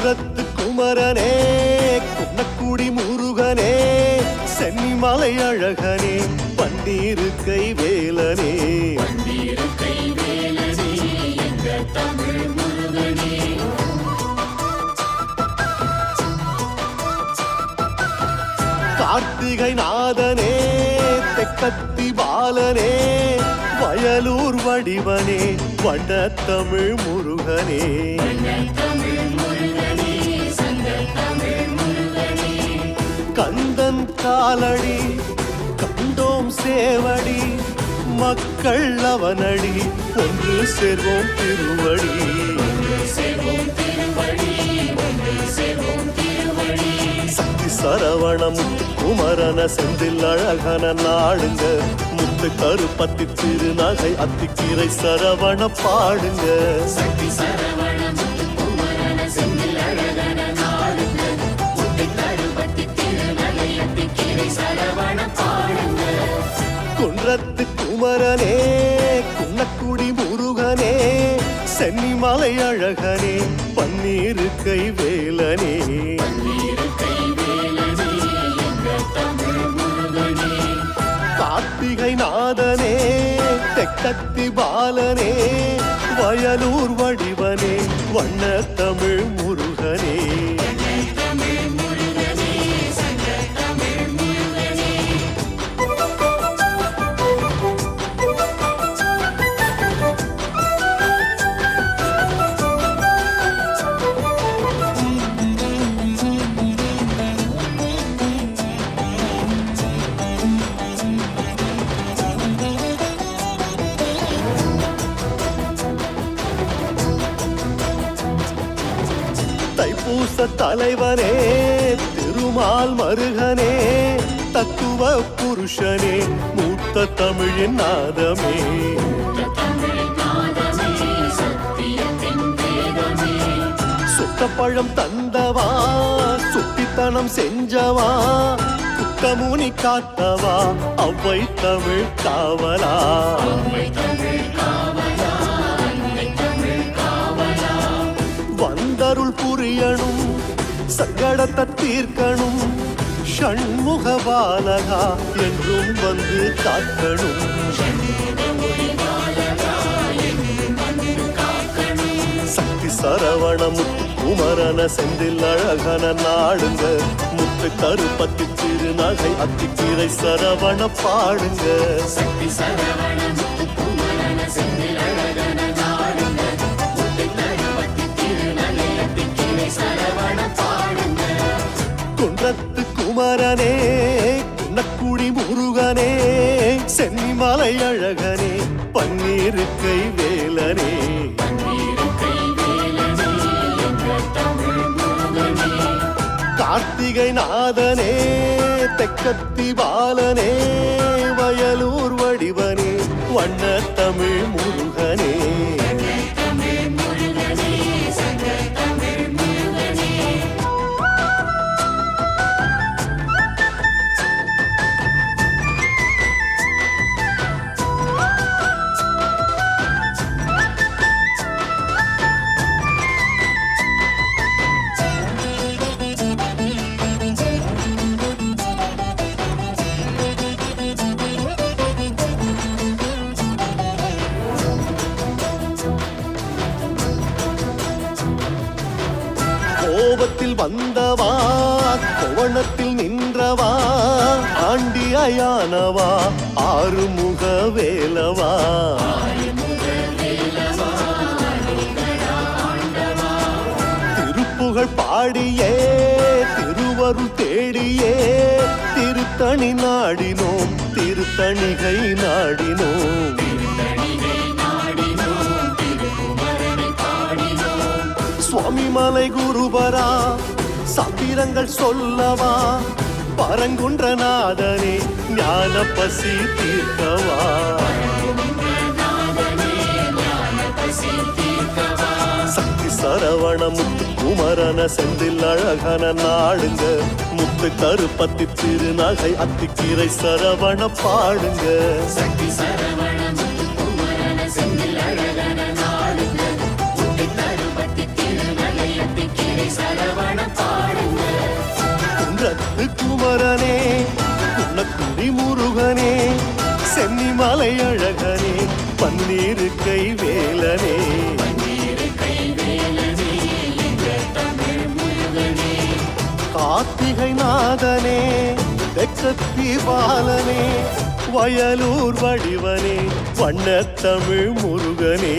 குன்றத்து குமரனே குன்னக்குடி முருகனே சென்னிமலை அழகனே பன்னீரு கை வேலனே கார்த்திகை நாதனே தெக்கத்தி பாலனே வயலூர் வடிவனே வண்ணத்தமிழ் முருகனே கந்தன் காலடி கண்டோம் சேவடி மக்கள் அவனடி ஒன்று சேர்வோம் திருவடி சக்தி சரவண முத்து குமரன செந்தில் அழகன நாடுங்க முத்து கருப்பத்தி திருநகை அத்திக்கீரை சரவண பாடுங்க சக்தி சரவண முத்து குமரன செந்தில் அழகன நாடுங்க முத்து கருப்பத்தி திருநகை அத்திக்கீரை சரவண பாடுங்க குன்றத்து குமரனே குன்னக்குடி முருகனே சென்னிமலை அழகனே பன்னீரு கை வேலனே கார்த்திகை நாதனே தெக்கத்தி பாலனே வயலூர் வடிவனே வண்ணத்தமிழ் முருகனே தைப்பூச தலைவனே திருமால் மருகனே தத்துவ புருஷனே மூத்த தமிழின் நாதமே சுத்தப்பழம் தந்தவா சுட்டித்தனம் செஞ்சவா குத்தமுனி காத்தவா அவ்வை தமிழ் காவலா வந்தருள் புரியணும் சங்கடத்தை தீர்க்கணும் ஷண்முக பாலகா என்றும் வந்து காக்கணும் சக்தி சரவண முத்து குமரன செந்தில் அழகன நாடுங்க முத்து கருப்பத்தி திருநகை அத்திக்கீரை சரவண பாடுங்க சக்தி சரவண முத்து குமரன செந்தில் அழகன நாடுங்க முத்து கருப்பத்தி திருநகை அத்திக்கீரை சரவண பாடுங்க குன்றத்து குமரனே குன்னக்குடி முருகனே சென்னிமலை அழகனே பன்னீரு கை வேலனே கார்த்திகை நாதனே தெக்கத்தி பாலனே வயலூர் வடிவனே வண்ணத்தமிழ் முருகனே கோபத்தில் வந்தவா கோவணத்தில் நின்றவா ஆண்டியானவா ஆறுமுக வேலவா திருப்புகழ் பாடியே திருவருள் தேடியே திருத்தணி நாடினோம் திருத்தணிகை நாடினோம் சுவாமி மலை குருபரா சாத்திரங்கள் சொல்லவா பரங்குன்றநாதனே ஞான பசி தீர்க்கவா சக்தி சரவண முத்து குமரன செந்தில் அழகன நாடுங்க முத்து கருப்பத்தி திருநகை அத்திக்கீரை சரவண பாடுங்க சக்தி சரவண முத்து குமரன செந்தில் அழகன நாடுங்க முத்து கருப்பத்தி திருநகை அத்திக்கீரை சரவண பன்னீரு கை வேலனே கார்த்திகை நாதனே தெக்கத்தி பாலனே வயலூர் வடிவனே வண்ணத்தமிழ் முருகனே